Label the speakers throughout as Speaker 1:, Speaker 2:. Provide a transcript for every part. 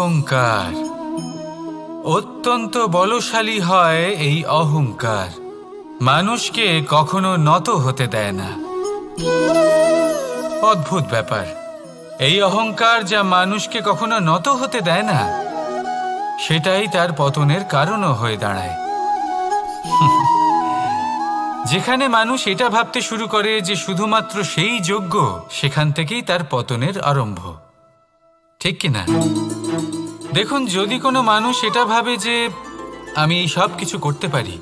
Speaker 1: অহংকার। অত্যন্ত বলশালী হয় এই অহংকার, মানুষকে কখনো নত হতে দেয় না। অদ্ভুত ব্যাপার, এই অহংকার যা মানুষকে কখনো নত হতে দেয় না, সেটাই তার পতনের কারণও হয়ে দাঁড়ায়। যেখানে মানুষ এটা ভাবতে শুরু করে যে শুধুমাত্র সেই যোগ্য, সেখান থেকেই তার পতনের আরম্ভ, ঠিক কিনা? দেখুন, যদি কোনো মানুষ এটা ভাবে যে আমি এই সব কিছু করতে পারি,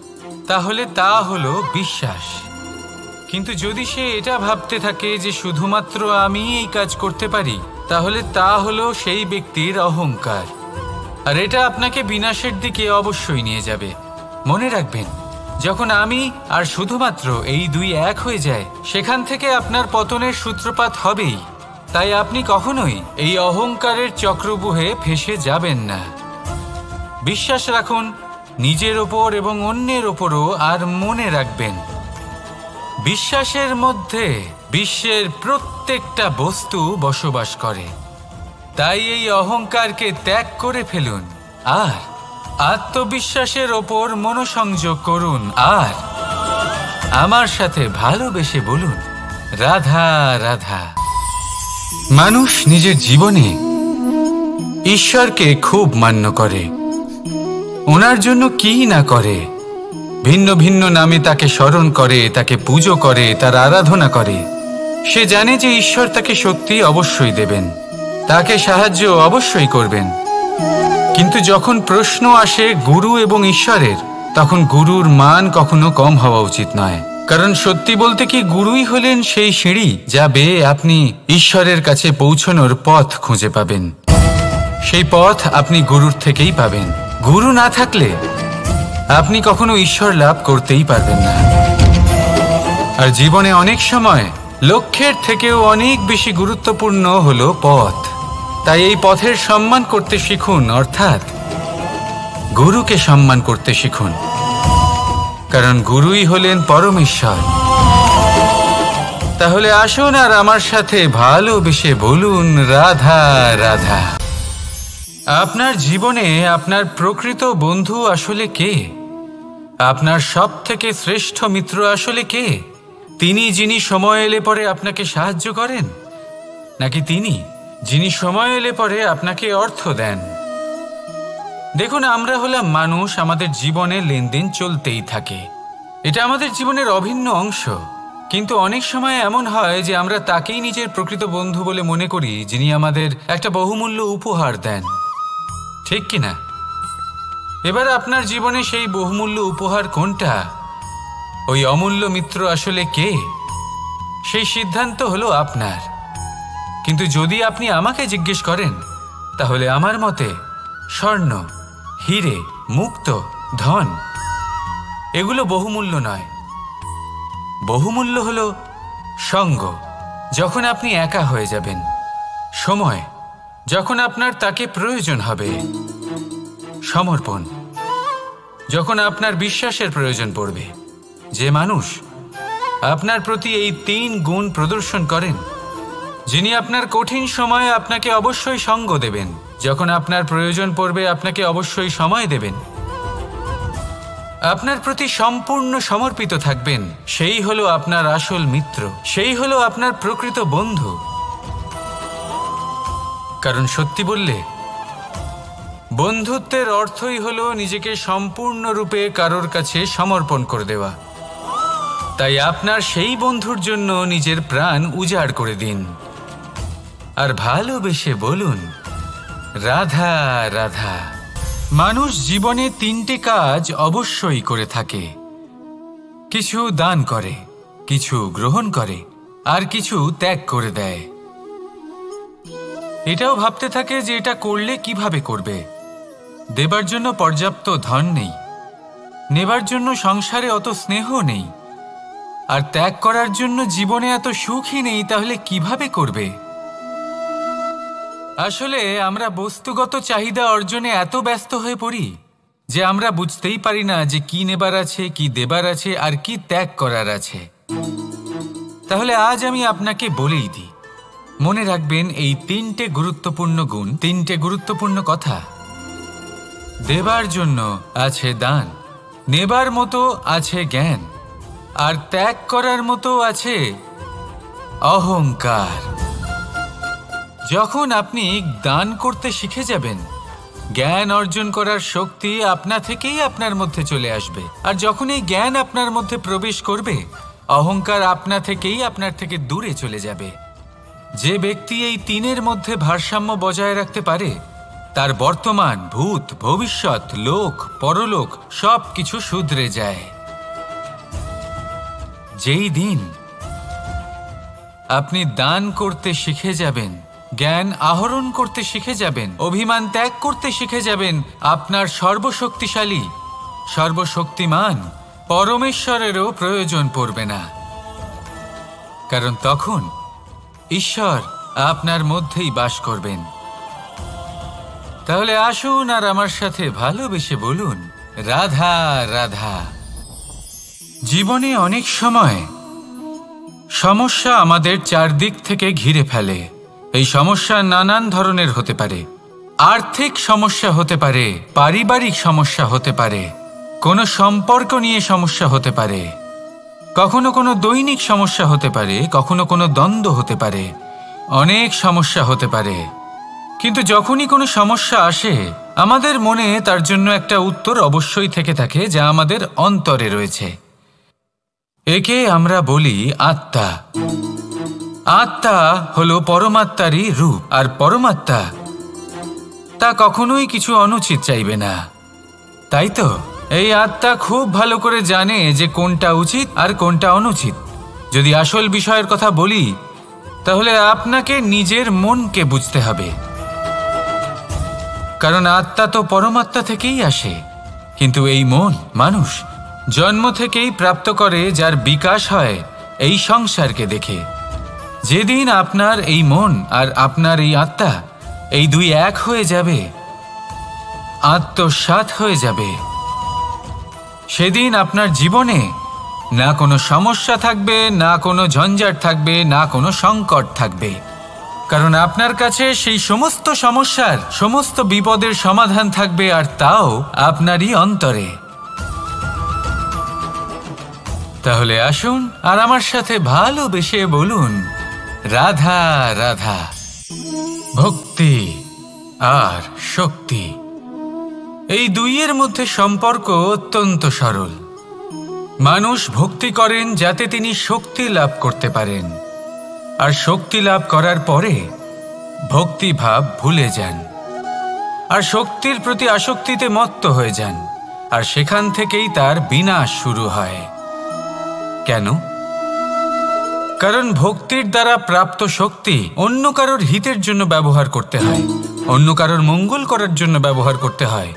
Speaker 1: তাহলে তা হলো বিশ্বাস। কিন্তু যদি সে এটা ভাবতে থাকে যে শুধুমাত্র আমি এই কাজ করতে পারি, তাহলে তা হলো সেই ব্যক্তির অহংকার। আর এটা আপনাকে বিনাশের দিকে অবশ্যই নিয়ে যাবে। মনে রাখবেন, যখন আমি আর শুধুমাত্র এই দুই এক হয়ে যায়, সেখান থেকে আপনার পতনের সূত্রপাত হবেই। তাই আপনি কখনোই এই অহংকারের চক্রব্যূহে ফেঁসে যাবেন না। বিশ্বাস রাখুন নিজের ওপর এবং অন্যের ওপরও। আর মনে রাখবেন, বিশ্বাসের মধ্যে বিশ্বের প্রত্যেকটা বস্তু বসবাস করে। তাই এই অহংকারকে ত্যাগ করে ফেলুন আর আত্মবিশ্বাসের ওপর মনোসংযোগ করুন। আর আমার সাথে ভালোবেসে বলুন, রাধা রাধা। মানুষ নিজের জীবনে ঈশ্বরকে খুব মান্য করে, ওনার জন্য কি না করে। ভিন্ন ভিন্ন নামে তাকে স্মরণ করে, তাকে পুজো করে, তার আরাধনা করে। সে জানে যে ঈশ্বর তাকে শক্তি অবশ্যই দেবেন, তাকে সাহায্য অবশ্যই করবেন। কিন্তু যখন প্রশ্ন আসে গুরু এবং ঈশ্বরের, তখন গুরুর মান কখনো কম হওয়া উচিত নয়। কারণ সত্যি বলতে কি, গুরুই হলেন সেই সিঁড়ি যা বেয়ে আপনি ঈশ্বরের কাছে পৌঁছানোর পথ খুঁজে পাবেন। সেই পথ আপনি গুরুর থেকেই পাবেন। গুরু না থাকলে আপনি কখনো ঈশ্বর লাভ করতেই পারবেন না। আর জীবনে অনেক সময় লক্ষ্যের থেকেও অনেক বেশি গুরুত্বপূর্ণ হলো পথ। তাই এই পথের সম্মান করতে শিখুন, অর্থাৎ গুরুকে সম্মান করতে শিখুন। কারণ গুরুই হলেন পরমেশ্বর। তাহলে আসুন আর আমার সাথে ভালোবেসে বলুন, রাধা রাধা। আপনার জীবনে আপনার প্রকৃত বন্ধু আসলে কে? আপনার সব থেকে শ্রেষ্ঠ মিত্র আসলে কে? তিনি যিনি সময় এলে পরে আপনাকে সাহায্য করেন, নাকি তিনি যিনি সময় এলে পরে আপনাকে অর্থ দেন? দেখুন, আমরা হলাম মানুষ, আমাদের জীবনে লেনদেন চলতেই থাকে। এটা আমাদের জীবনের অভিন্ন অংশ। কিন্তু অনেক সময় এমন হয় যে আমরা তাকেই নিজের প্রকৃত বন্ধু বলে মনে করি, যিনি আমাদের একটা বহুমূল্য উপহার দেন, ঠিক কিনা? এবার আপনার জীবনে সেই বহুমূল্য উপহার কোনটা, ওই অমূল্য মিত্র আসলে কে, সেই সিদ্ধান্ত হলো আপনার। কিন্তু যদি আপনি আমাকে জিজ্ঞেস করেন, তাহলে আমার মতে স্বর্ণ, হিরে, মুক্ত, ধন এগুলো বহুমূল্য নয়। বহুমূল্য হলো সঙ্গ, যখন আপনি একা হয়ে যাবেন। সময়, যখন আপনার তাকে প্রয়োজন হবে। সমর্পণ, যখন আপনার বিশ্বাসের প্রয়োজন পড়বে। যে মানুষ আপনার প্রতি এই 3 গুণ প্রদর্শন করেন, যিনি আপনার কঠিন সময়ে আপনাকে অবশ্যই সঙ্গ দেবেন, যখন আপনার প্রয়োজন পড়বে আপনাকে অবশ্যই সময় দেবেন, আপনার প্রতি সম্পূর্ণ সমর্পিত থাকবেন, সেই হলো আপনার আসল মিত্র, সেই হলো আপনার প্রকৃত বন্ধু। কারণ সত্যি বললে, বন্ধুত্বের অর্থই হলো নিজেকে সম্পূর্ণরূপে কারোর কাছে সমর্পণ করে দেওয়া। তাই আপনার সেই বন্ধুর জন্য নিজের প্রাণ উজাড় করে দিন আর ভালোবেসে বলুন, রাধা রাধা। মানুষ জীবনে 3টে কাজ অবশ্যই করে থাকে। কিছু দান করে, কিছু গ্রহণ করে, আর কিছু ত্যাগ করে দেয়। এটাও ভাবতে থাকে যে এটা করলে কিভাবে করবে। দেবার জন্য পর্যাপ্ত ধন নেই, নেবার জন্য সংসারে অত স্নেহ নেই, আর ত্যাগ করার জন্য জীবনে এত সুখই নেই, তাহলে কিভাবে করবে? আসলে আমরা বস্তুগত চাহিদা অর্জনে এত ব্যস্ত হয়ে পড়ি যে আমরা বুঝতেই পারি না যে কি নেবার আছে, কি দেবার আছে, আর কি ত্যাগ করার আছে। তাহলে আজ আমি আপনাকে বলেই দিই, মনে রাখবেন এই তিনটে গুরুত্বপূর্ণ গুণ, তিনটে গুরুত্বপূর্ণ কথা। দেবার জন্য আছে দান, নেবার মতো আছে জ্ঞান, আর ত্যাগ করার মতো আছে অহংকার। যখন আপনি দান করতে শিখে যাবেন, জ্ঞান অর্জন করার শক্তি আপনা থেকেই আপনার মধ্যে চলে আসবে। আর যখন এই জ্ঞান আপনার মধ্যে প্রবেশ করবে, অহংকার আপনা থেকেই আপনার থেকে দূরে চলে যাবে। যে ব্যক্তি এই তিনের মধ্যে ভারসাম্য বজায় রাখতে পারে, তার বর্তমান, ভূত, ভবিষ্যৎ, লোক, পরলোক সব কিছু শুধরে যায়। যেই দিন আপনি দান করতে শিখে যাবেন, জ্ঞান আহরণ করতে শিখে যাবেন, অভিমান ত্যাগ করতে শিখে যাবেন, আপনার সর্বশক্তিশালী, সর্বশক্তিমান পরমেশ্বরেরও প্রয়োজন পড়বে না। কারণ তখন ঈশ্বর আপনার মধ্যেই বাস করবেন। তাহলে আসুন আর আমার সাথে ভালোবেসে বলুন, রাধা রাধা। জীবনে অনেক সময় সমস্যা আমাদের চারদিক থেকে ঘিরে ফেলে। এই সমস্যা নানান ধরনের হতে পারে। আর্থিক সমস্যা হতে পারে, পারিবারিক সমস্যা হতে পারে, কোনো সম্পর্ক নিয়ে সমস্যা হতে পারে, কখনো কোনো দৈনিক সমস্যা হতে পারে, কখনো কোনো দ্বন্দ্ব হতে পারে, অনেক সমস্যা হতে পারে। কিন্তু যখনই কোনো সমস্যা আসে, আমাদের মনে তার জন্য একটা উত্তর অবশ্যই থেকে থাকে, যা আমাদের অন্তরে রয়েছে। একে আমরা বলি আত্মা। আত্মা হলো পরমাত্মারই রূপ, আর পরমাত্মা তা কখনোই কিছু অনুচিত চাইবে না, তাই তো? এই আত্মা খুব ভালো করে জানে যে কোনটা উচিত আর কোনটা অনুচিত। যদি আসল বিষয়ের কথা বলি, তাহলে আপনাকে নিজের মনকে বুঝতে হবে। কারণ আত্মা তো পরমাত্মা থেকেই আসে, কিন্তু এই মন মানুষ জন্ম থেকেই প্রাপ্ত করে, যার বিকাশ হয় এই সংসারকে দেখে। যেদিন আপনার এই মন আর আপনার এই আত্মা এই দুই এক হয়ে যাবে, আত্মসাৎ হয়ে যাবে, সেদিন আপনার জীবনে না কোনো সমস্যা থাকবে, না কোনো ঝঞ্ঝাট থাকবে, না কোনো সংকট থাকবে। কারণ আপনার কাছে সেই সমস্ত সমস্যার, সমস্ত বিপদের সমাধান থাকবে, আর তাও আপনারই অন্তরে। তাহলে আসুন আর আমার সাথে ভালোবেসে বলুন, রাধা রাধা। ভক্তি আর শক্তি, এই দুইয়ের মধ্যে সম্পর্ক অত্যন্ত সরল। মানুষ ভক্তি করেন যাতে তিনি শক্তি লাভ করতে পারেন, আর শক্তি লাভ করার পরে ভক্তিভাব ভুলে যান, আর শক্তির প্রতি আসক্তিতে মত্ত হয়ে যান, আর সেখান থেকেই তার বিনাশ শুরু হয়। কেন? কারণ ভক্তির দ্বারা প্রাপ্ত শক্তি অন্য কারোর হিতের জন্য ব্যবহার করতে হয়, অন্য কারোর মঙ্গল করার জন্য ব্যবহার করতে হয়,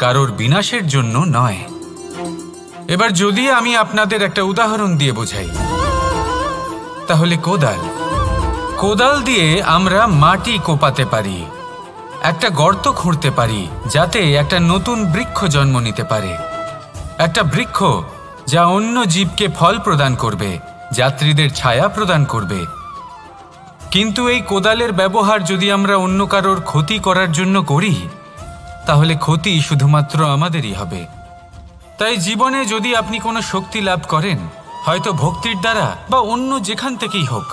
Speaker 1: কারোর বিনাশের জন্য নয়। এবার যদি আমি আপনাদের একটা উদাহরণ দিয়ে বোঝাই, তাহলে কোদাল দিয়ে আমরা মাটি কোপাতে পারি, একটা গর্ত খুঁড়তে পারি, যাতে একটা নতুন বৃক্ষ জন্ম নিতে পারে। একটা বৃক্ষ যা অন্য জীবকে ফল প্রদান করবে, যাত্রীদের ছায়া প্রদান করবে। কিন্তু এই কোদালের ব্যবহার যদি আমরা অন্য কারোর ক্ষতি করার জন্য করি, তাহলে ক্ষতি শুধুমাত্র আমাদেরই হবে। তাই জীবনে যদি আপনি কোনো শক্তি লাভ করেন, হয়তো ভক্তির দ্বারা বা অন্য যেখান থেকেই হোক,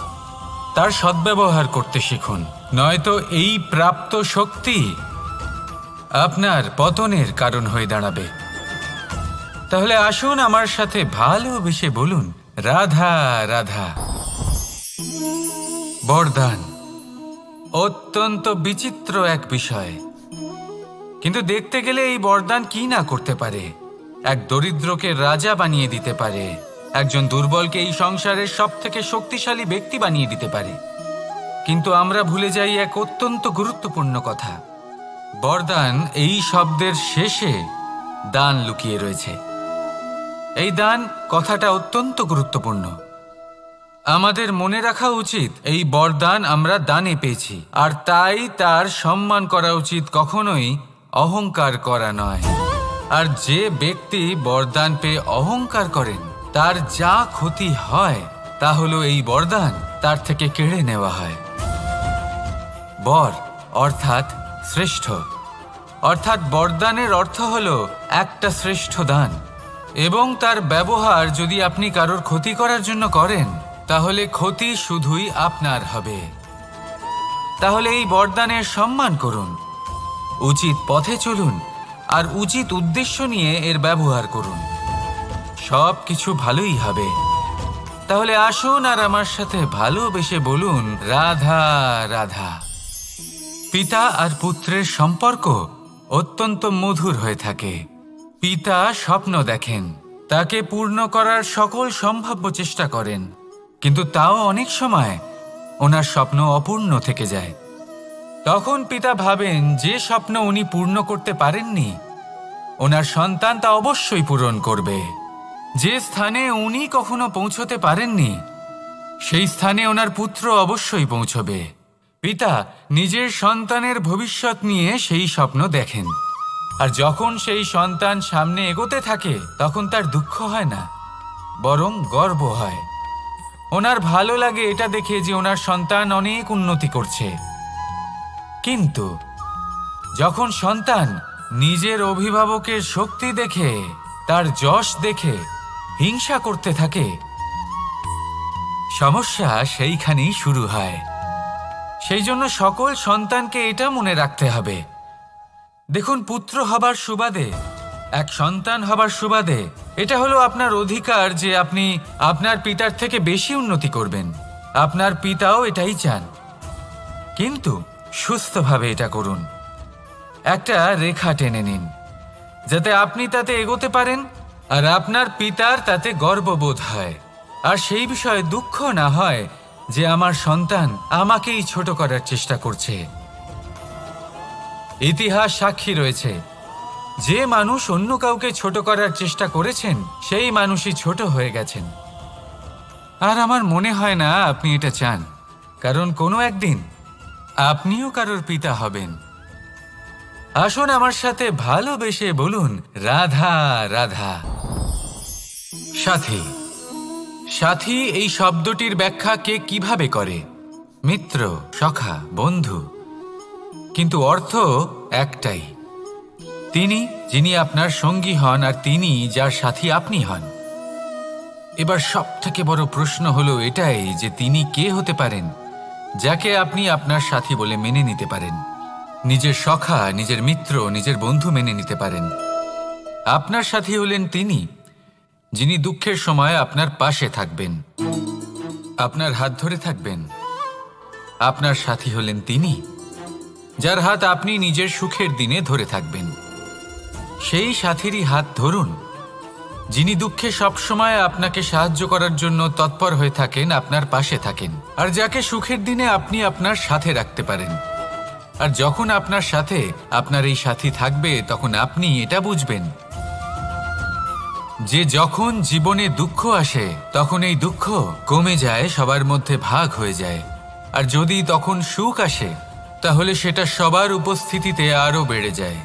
Speaker 1: তার সদ্ব্যবহার করতে শিখুন, নয়তো এই প্রাপ্ত শক্তি আপনার পতনের কারণ হয়ে দাঁড়াবে। তাহলে আসুন আমার সাথে ভালোবেসে বলুন, রাধা রাধা। বরদান অত্যন্ত বিচিত্র এক বিষয়, কিন্তু দেখতে গেলে এই বরদান কি না করতে পারে। এক দরিদ্রকে রাজা বানিয়ে দিতে পারে, একজন দুর্বলকে এই সংসারের সবথেকে শক্তিশালী ব্যক্তি বানিয়ে দিতে পারে। কিন্তু আমরা ভুলে যাই এক অত্যন্ত গুরুত্বপূর্ণ কথা। বরদান এই শব্দের শেষে দান লুকিয়ে রয়েছে। এই দান কথাটা অত্যন্ত গুরুত্বপূর্ণ। আমাদের মনে রাখা উচিত এই বরদান আমরা দানে পেয়েছি, আর তাই তার সম্মান করা উচিত, কখনোই অহংকার করা নয়। আর যে ব্যক্তি বরদান পেয়ে অহংকার করেন, তার যা ক্ষতি হয় তা হলো এই বরদান তার থেকে কেড়ে নেওয়া হয়। বর অর্থাৎ শ্রেষ্ঠ, অর্থাৎ বরদানের অর্থ হল একটা শ্রেষ্ঠ দান, এবং তার ব্যবহার যদি আপনি কারোর ক্ষতি করার জন্য করেন তাহলে ক্ষতি শুধুই আপনার হবে। তাহলে এই বরদানের সম্মান করুন, উচিত পথে চলুন আর উচিত উদ্দেশ্য নিয়ে এর ব্যবহার করুন, সব কিছু ভালোই হবে। তাহলে আসুন আর আমার সাথে ভালোবেসে বলুন রাধা রাধা। পিতা আর পুত্রের সম্পর্ক অত্যন্ত মধুর হয়ে থাকে। পিতা স্বপ্ন দেখেন, তাকে পূর্ণ করার সকল সম্ভাব্য চেষ্টা করেন, কিন্তু তাও অনেক সময় ওনার স্বপ্ন অপূর্ণ থেকে যায়। তখন পিতা ভাবেন যে স্বপ্ন উনি পূর্ণ করতে পারেননি ওনার সন্তান তা অবশ্যই পূরণ করবে। যে স্থানে উনি কখনো পৌঁছতে পারেননি সেই স্থানে ওনার পুত্র অবশ্যই পৌঁছবে। পিতা নিজের সন্তানের ভবিষ্যৎ নিয়ে সেই স্বপ্ন দেখেন, আর যখন সেই সন্তান সামনে এগোতে থাকে তখন তার দুঃখ হয় না, বরং গর্ব হয়। ওনার ভালো লাগে এটা দেখে যে ওনার সন্তান অনেক উন্নতি করছে। কিন্তু যখন সন্তান নিজের অভিভাবকের শক্তি দেখে, তার যশ দেখে হিংসা করতে থাকে, সমস্যা সেইখানেই শুরু হয়। সেই জন্য সকল সন্তানকে এটা মনে রাখতে হবে, দেখুন, পুত্র হবার সুবাদে, এক সন্তান হবার সুবাদে এটা হলো আপনার অধিকার যে আপনি আপনার পিতার থেকে বেশি উন্নতি করবেন। আপনার পিতাও এটাই চান, কিন্তু সুস্থভাবে এটা করুন। একটা রেখা টেনে নিন যাতে আপনি তাতে এগোতে পারেন আর আপনার পিতার তাতে গর্ববোধ হয়, আর সেই বিষয়ে দুঃখ না হয় যে আমার সন্তান আমাকেই ছোট করার চেষ্টা করছে। ইতিহাস সাক্ষী রয়েছে, যে মানুষ অন্য কাউকে ছোট করার চেষ্টা করেছেন সেই মানুষই ছোট হয়ে গেছেন। আর আমার মনে হয় না আপনি এটা চান, কারণ কোনো একদিন আপনিও কারোর পিতা হবেন। আসুন আমার সাথে ভালোবেসে বলুন রাধা রাধা। সাথী, সাথী এই শব্দটির ব্যাখ্যা কে কিভাবে করে? মিত্র, সখা, বন্ধু, কিন্তু অর্থ একটাই, তিনি যিনি আপনার সঙ্গী হন আর তিনি যার সাথী আপনি হন। এবার সব থেকে বড় প্রশ্ন হলো এটাই যে তিনি কে হতে পারেন যাকে আপনি আপনার সাথী বলে মেনে নিতে পারেন, নিজের সখা, নিজের মিত্র, নিজের বন্ধু মেনে নিতে পারেন। আপনার সাথী হলেন তিনি যিনি দুঃখের সময় আপনার পাশে থাকবেন, আপনার হাত ধরে থাকবেন। আপনার সাথী হলেন তিনি যার হাত আপনি নিজের সুখের দিনে ধরে থাকবেন। সেই সাথীরই হাত ধরুন যিনি দুঃখে সবসময় আপনাকে সাহায্য করার জন্য তৎপর হয়ে থাকেন, আপনার পাশে থাকেন, আর যাকে সুখের দিনে আপনি আপনার সাথে রাখতে পারেন। আর যখন আপনার সাথে আপনার এই সাথী থাকবে তখন আপনি এটা বুঝবেন যে যখন জীবনে দুঃখ আসে তখন এই দুঃখ কমে যায়, সবার মধ্যে ভাগ হয়ে যায়। আর যদি তখন সুখ আসে তাহলে সেটা সবার উপস্থিতিতে আরো বেড়ে যায়।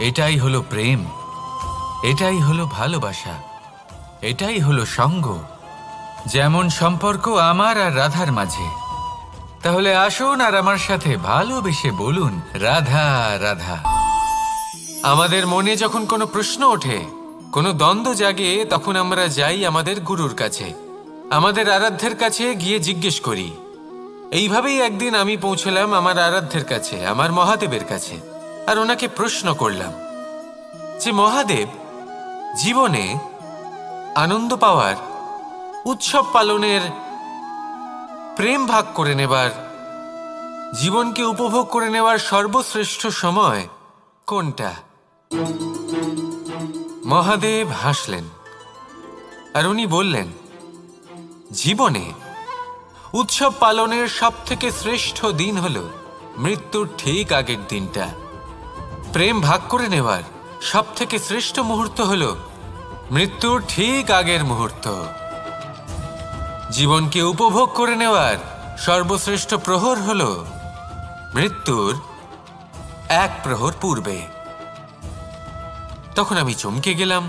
Speaker 1: এটাই হলো প্রেম, এটাই হলো ভালোবাসা, এটাই হলো সঙ্গ, যেমন সম্পর্ক আমার আর রাধার মাঝে। তাহলে আসুন আর আমার সাথে ভালোবেসে বলুন রাধা রাধা। আমাদের মনে যখন কোনো প্রশ্ন ওঠে, কোনো দ্বন্দ্ব জাগে, তখন আমরা যাই আমাদের গুরুর কাছে, আমাদের আরাধ্যের কাছে গিয়ে জিজ্ঞেস করি। এইভাবেই একদিন আমি পৌঁছলাম আমার আরাধ্যের কাছে, আমার মহাদেবের কাছে, আর ওনাকে প্রশ্ন করলাম যে মহাদেব, জীবনে আনন্দ পাওয়ার, উৎসব পালনের, প্রেম ভাগ করে নেবার, জীবনকে উপভোগ করে নেওয়ার সর্বশ্রেষ্ঠ সময় কোনটা? মহাদেব হাসলেন আর উনি বললেন, জীবনে উৎসব পালনের সবথেকে শ্রেষ্ঠ দিন হলো মৃত্যুর ঠিক আগের দিনটা। প্রেম ভাগ করে নেওয়ার সবথেকে শ্রেষ্ঠ মুহূর্ত হলো মৃত্যুর ঠিক আগের মুহূর্ত। জীবনকে উপভোগ করে নেওয়ার সর্বশ্রেষ্ঠ প্রহর হলো মৃত্যুর এক প্রহর পূর্বে। তখন আমি চমকে গেলাম।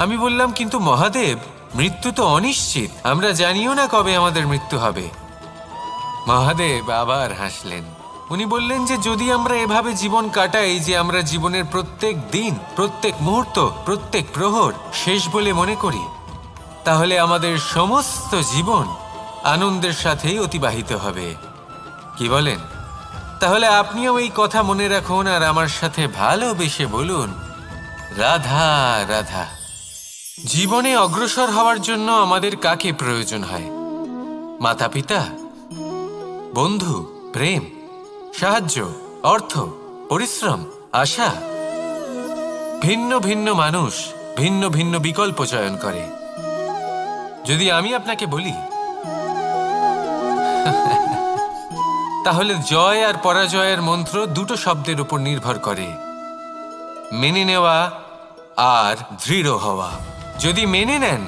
Speaker 1: আমি বললাম, কিন্তু মহাদেব, মৃত্যু তো অনিশ্চিত, আমরা জানিও না কবে আমাদের মৃত্যু হবে।
Speaker 2: মহাদেব আবার হাসলেন। উনি বললেন যে যদি আমরা এভাবে জীবন কাটাই যে আমরা জীবনের প্রত্যেক দিন, প্রত্যেক মুহূর্ত, প্রত্যেক প্রহর শেষ বলে মনে করি, তাহলে আমাদের সমস্ত জীবন আনন্দের সাথেই অতিবাহিত হবে। কি বলেন? তাহলে আপনিও এই কথা মনে রাখুন আর আমার সাথে ভালোবেসে বলুন, রাধা রাধা। জীবনে অগ্রসর হওয়ার জন্য আমাদের কাকে প্রয়োজন হয়? মাতা পিতা, বন্ধু, প্রেম, সাহায্য, অর্থ, পরিশ্রম, আশা। ভিন্ন ভিন্ন মানুষ ভিন্ন ভিন্ন বিকল্প চয়ন করে। যদি আমি আপনাকে বলি তাহলে জয় আর পরাজয়ের মন্ত্র দুটো শব্দের উপর নির্ভর করে, মেনে নেওয়া আর দৃঢ় হওয়া। যদি মেনে নেন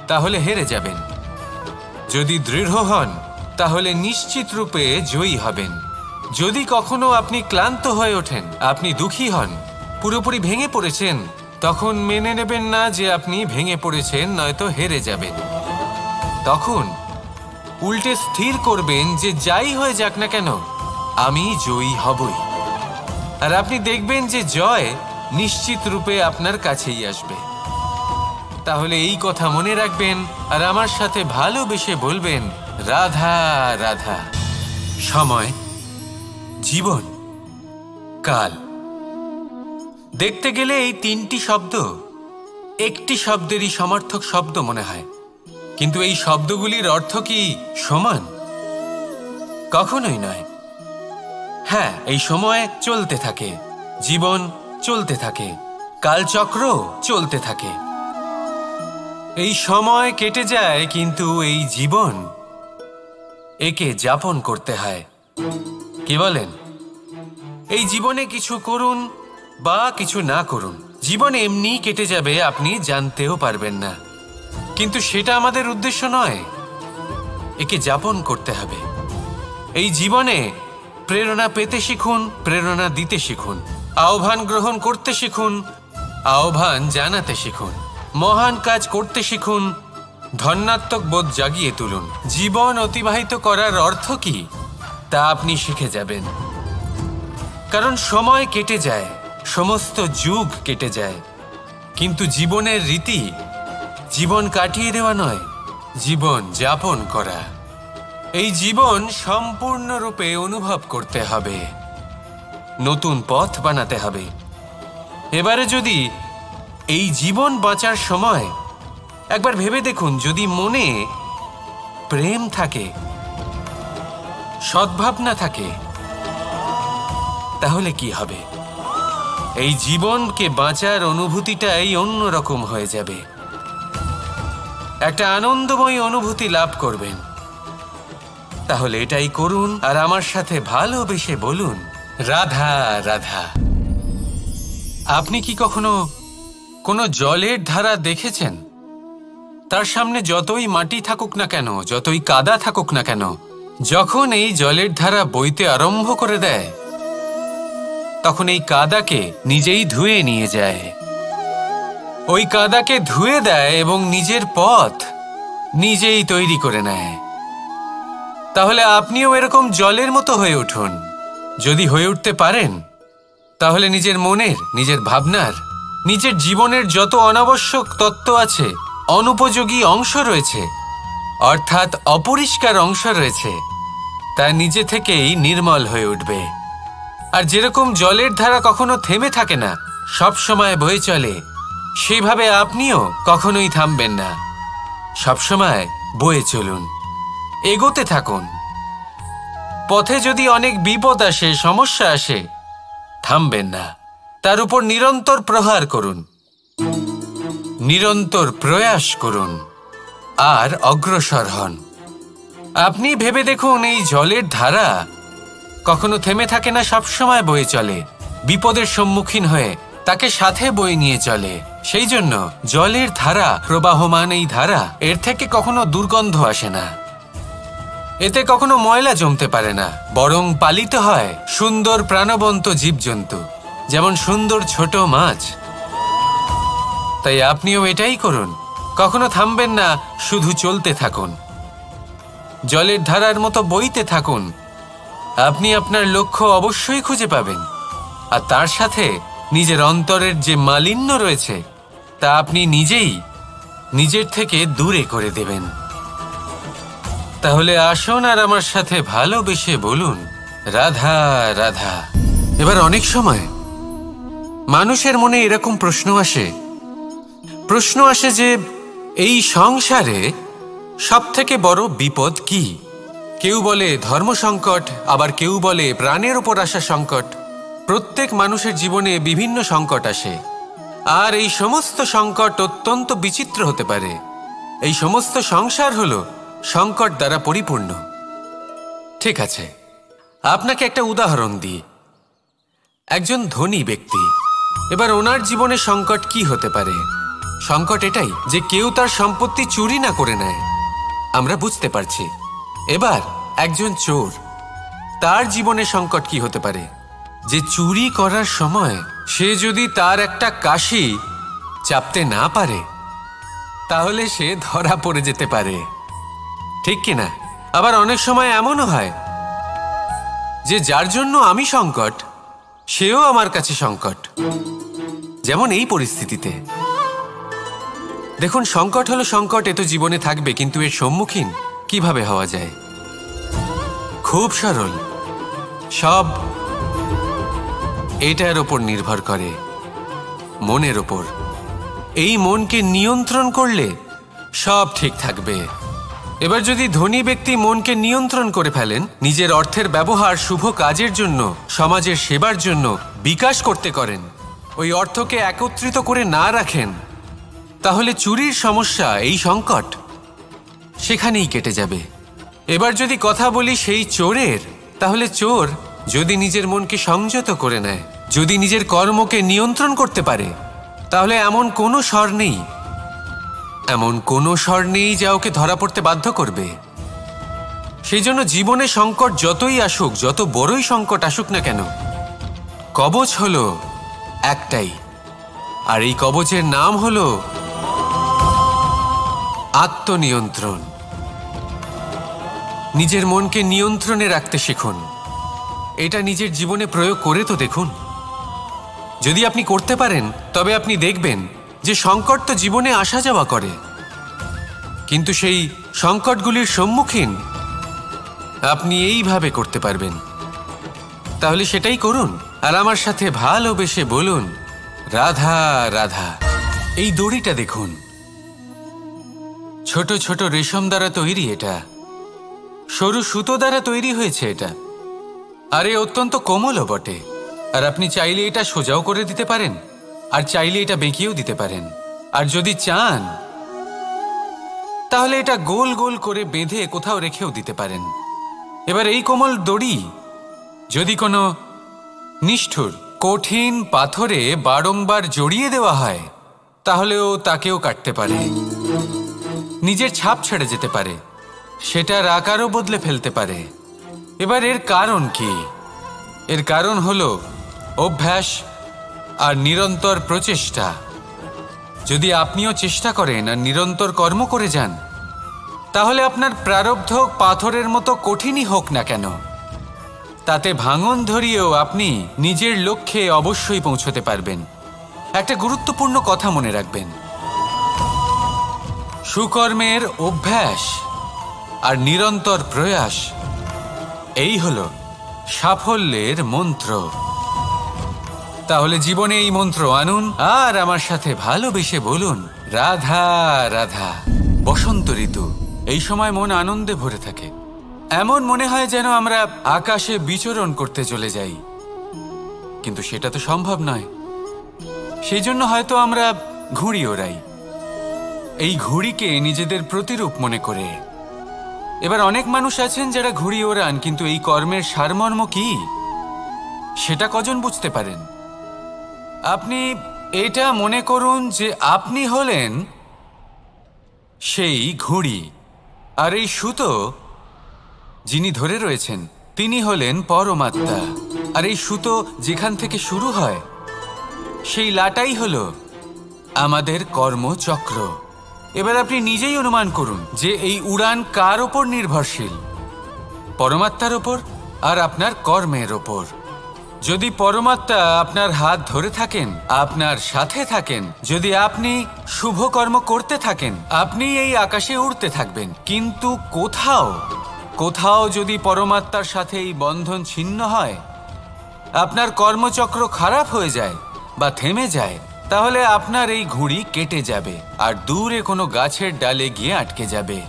Speaker 2: তাহলে হেরে যাবেন, যদি দৃঢ় হন তাহলে নিশ্চিত রূপে জয়ী হবেন। যদি কখনো আপনি ক্লান্ত হয়ে ওঠেন, আপনি দুঃখী হন, পুরোপুরি ভেঙে পড়েছেন, তখন মেনে নেবেন না যে আপনি ভেঙে পড়েছেন, নয়তো হেরে যাবেন। তখন উল্টে স্থির করবেন যে যাই হয়ে যাক না কেন আমি জয়ী হবই। আর আপনি দেখবেন যে জয় নিশ্চিত রূপে আপনার কাছেই আসবে। তাহলে এই কথা মনে রাখবেন আর আমার সাথে ভালোবেসে বলবেন, রাধা রাধা। সময়, জীবন, কাল। দেখতে গেলে এই তিনটি শব্দ একটি শব্দেরই সমার্থক শব্দ মনে হয়, কিন্তু এই শব্দগুলির অর্থ কি সমান? কখনোই নয়। হ্যাঁ, এই সময় চলতে থাকে, জীবন চলতে থাকে, কালচক্র চলতে থাকে। এই সময় কেটে যায়, কিন্তু এই জীবন একে যাপন করতে হয়। কি বলেন? এই জীবনে কিছু করুন বা কিছু না করুন, জীবন এমনি কেটে যাবে, আপনি জানতেও পারবেন না। কিন্তু সেটা আমাদের উদ্দেশ্য নয়, একে যাপন করতে হবে। এই জীবনে প্রেরণা পেতে শিখুন, প্রেরণা দিতে শিখুন, আহ্বান গ্রহণ করতে শিখুন, আহ্বান জানাতে শিখুন, মহান কাজ করতে শিখুন, ধন্যাত্মক বোধ জাগিয়ে তুলুন। জীবন অতিবাহিত করার অর্থ কি তা আপনি শিখে যাবেন। কারণ সময় কেটে যায়, সমস্ত যুগ কেটে যায়, কিন্তু জীবনের রীতি জীবন কাটিয়ে দেওয়া নয়, জীবন যাপন করা। এই জীবন সম্পূর্ণরূপে অনুভব করতে হবে, নতুন পথ বানাতে হবে। এবারে যদি এই জীবন বাঁচার সময় একবার ভেবে দেখুন, যদি মনে প্রেম থাকে, সদ্ভাবনা থাকে, তাহলে কি হবে? এই জীবনকে বাঁচার অনুভূতিটাই অন্যরকম হয়ে যাবে, একটা আনন্দময় অনুভূতি লাভ করবেন। তাহলে এটাই করুন আর আমার সাথে ভালোবেসে বলুন, রাধা রাধা। আপনি কি কখনো কোনো জলের ধারা দেখেছেন? তার সামনে যতই মাটি থাকুক না কেন, যতই কাদা থাকুক না কেন, যখন এই জলের ধারা বইতে আরম্ভ করে দেয়, তখন এই কাদাকে নিজেই ধুয়ে নিয়ে যায়। ওই কাদাকে ধুয়ে দেয় এবং নিজের পথ নিজেই তৈরি করে নেয়। তাহলে আপনিও এরকম জলের মতো হয়ে উঠুন। যদি হয়ে উঠতে পারেন, তাহলে নিজের মনের, নিজের ভাবনার, নিজের জীবনের যত অনাবশ্যক তত্ত্ব আছে, অনুপযোগী অংশ রয়েছে, অর্থাৎ অপরিষ্কার অংশ রয়েছে, তা নিজে থেকেই নির্মল হয়ে উঠবে। আর যেরকম জলের ধারা কখনো থেমে থাকে না, সব সময় বয়ে চলে, সেইভাবে আপনিও কখনোই থামবেন না। সবসময় বয়ে চলুন, এগোতে থাকুন। পথে যদি অনেক বিপদ আসে, সমস্যা আসে, থামবেন না, তার উপর নিরন্তর প্রহার করুন, নিরন্তর প্রয়াস করুন আর অগ্রসর হন। আপনি ভেবে দেখুন, এই জলের ধারা কখনো থেমে থাকে না, সবসময় বয়ে চলে, বিপদের সম্মুখীন হয়ে তাকে সাথে বয়ে নিয়ে চলে। সেই জন্য জলের ধারা, প্রবাহমান এই ধারা, এর থেকে কখনো দুর্গন্ধ আসে না, এতে কখনো ময়লা জমতে পারে না, বরং পালিত হয় সুন্দর প্রাণবন্ত জীবজন্তু, যেমন সুন্দর ছোট মাছ। তাই আপনিও এটাই করুন, কখনো থামবেন না, শুধু চলতে থাকুন। জলের ধারার মতো বইতে থাকুন। আপনি আপনার লক্ষ্য অবশ্যই খুঁজে পাবেন, আর তার সাথে নিজের অন্তরের যে মালিন্য রয়েছে তা আপনি নিজেই নিজের থেকে দূরে করে দেবেন। তাহলে আসুন আর আমার সাথে ভালোবেসে বলুন, রাধা রাধা। এবার অনেক সময় মানুষের মনে এরকম প্রশ্ন আসে যে এই সংসারে সবথেকে বড় বিপদ কি? কেউ বলে ধর্ম সংকট, আবার কেউ বলে প্রাণের ওপর আসা সংকট। প্রত্যেক মানুষের জীবনে বিভিন্ন সংকট আসে, আর এই সমস্ত সংকট অত্যন্ত বিচিত্র হতে পারে। এই সমস্ত সংসার হলো সংকট দ্বারা পরিপূর্ণ। ঠিক আছে, আপনাকে একটা উদাহরণ দিই। একজন ধনী ব্যক্তি, এবার ওনার জীবনে সংকট কি হতে পারে? সংকট এটাই যে কেউ তার সম্পত্তি চুরি না করে নেয়, আমরা বুঝতে পারছি। এবার একজন চোর, তার জীবনে সংকট কি হতে পারে? যে চুরি করার সময় সে যদি তার একটা কাশি চাপতে না পারে, তাহলে সে ধরা পড়ে যেতে পারে, ঠিক কিনা? আবার অনেক সময় এমনও হয় যে যার জন্য আমি সংকট, সেও আমার কাছে সংকট। যেমন এই পরিস্থিতিতে দেখুন, সংকট হলো সংকট, এ তো জীবনে থাকবে, কিন্তু এর সম্মুখীন কিভাবে হওয়া যায়? খুব সরল। সব এটার ওপর নির্ভর করে, মনের ওপর। এই মনকে নিয়ন্ত্রণ করলে সব ঠিক থাকবে। এবার যদি ধনী ব্যক্তি মনকে নিয়ন্ত্রণ করে ফেলেন, নিজের অর্থের ব্যবহার শুভ কাজের জন্য, সমাজের সেবার জন্য বিকাশ করতে করেন, ওই অর্থকে একত্রিত করে না রাখেন, তাহলে চুরির সমস্যা, এই সংকট সেখানেই কেটে যাবে। এবার যদি কথা বলি সেই চোরের, তাহলে চোর যদি নিজের মনকে সংযত করে নেয়, যদি নিজের কর্মকে নিয়ন্ত্রণ করতে পারে, তাহলে এমন কোনো স্বর নেই যা ওকে ধরা পড়তে বাধ্য করবে। সেই জন্য জীবনে সংকট যতই আসুক, যত বড়ই সংকট আসুক না কেন, কবচ হলো একটাই, আর এই কবচের নাম হলো আত্মনিয়ন্ত্রণ। নিজের মনকে নিয়ন্ত্রণে রাখতে শিখুন। এটা নিজের জীবনে প্রয়োগ করে তো দেখুন। যদি আপনি করতে পারেন, তবে আপনি দেখবেন যে সংকট তো জীবনে আসা যাওয়া করে, কিন্তু সেই সংকটগুলির সম্মুখীন আপনি এইভাবে করতে পারবেন। তাহলে সেটাই করুন, আর আমার সাথে ভালোবেসে বলুন, রাধা রাধা। এই দড়িটা দেখুন, ছোট ছোট রেশম দ্বারা তৈরি, এটা সরু সুতো দ্বারা তৈরি হয়েছে এটা, আর এ অত্যন্ত কোমলও বটে। আর আপনি চাইলে এটা সোজাও করে দিতে পারেন, আর চাইলে এটা বেঁকিয়েও দিতে পারেন, আর যদি চান তাহলে এটা গোল গোল করে বেঁধে কোথাও রেখেও দিতে পারেন। এবার এই কোমল দড়ি যদি কোনো নিষ্ঠুর কঠিন পাথরে বারংবার জড়িয়ে দেওয়া হয়, তাহলেও তাকেও কাটতে পারে, নিজের ছাপ ছেড়ে যেতে পারে, সেটার আকারও বদলে ফেলতে পারে। এবার এর কারণ কি? এর কারণ হলো অভ্যাস আর নিরন্তর প্রচেষ্টা। যদি আপনিও চেষ্টা করেন আর নিরন্তর কর্ম করে যান, তাহলে আপনার প্রারব্ধ পাথরের মতো কঠিনই হোক না কেন, তাতে ভাঙন ধরিয়েও আপনি নিজের লক্ষ্যে অবশ্যই পৌঁছতে পারবেন। একটা গুরুত্বপূর্ণ কথা মনে রাখবেন, সুকর্মের অভ্যাস আর নিরন্তর প্রয়াস, এই হলো সাফল্যের মন্ত্র। তাহলে জীবনে এই মন্ত্র আনুন, আর আমার সাথে ভালোবেসে বলুন, রাধা রাধা। বসন্ত ঋতু, এই সময় মন আনন্দে ভরে থাকে। এমন মনে হয় যেন আমরা আকাশে বিচরণ করতে চলে যাই, কিন্তু সেটা তো সম্ভব নয়। সেই জন্য হয়তো আমরা ঘুড়ি ওড়াই, এই ঘুড়িকে নিজেদের প্রতিরূপ মনে করে। এবার অনেক মানুষ আছেন যারা ঘুড়ি ওড়ান, কিন্তু এই কর্মের সারমর্ম কি সেটা কজন বুঝতে পারেন? আপনি এটা মনে করুন যে আপনি হলেন সেই ঘুড়ি, আর এই সুতো যিনি ধরে রয়েছেন তিনি হলেন পরমাত্মা। আর এই সুতো যেখান থেকে শুরু হয়, সেই লাটাই হলো আমাদের কর্মচক্র।
Speaker 1: এবার আপনি নিজেই অনুমান করুন যে এই উড়ান কার ওপর নির্ভরশীল, পরমাত্মার ওপর আর আপনার কর্মের ওপর। যদি পরমাত্মা আপনার হাত ধরে থাকেন, আপনার সাথে থাকেন, যদি আপনি শুভ কর্ম করতে থাকেন, আপনি এই আকাশে উড়তে থাকবেন। কিন্তু কোথাও কোথাও যদি পরমাত্মার সাথে এই বন্ধন ছিন্ন হয়, আপনার কর্মচক্র খারাপ হয়ে যায় বা থেমে যায়, তাহলে আপনার এই ঘুড়ি কেটে যাবে আর দূরে কোনো গাছের ডালে গিয়ে আটকে যাবে।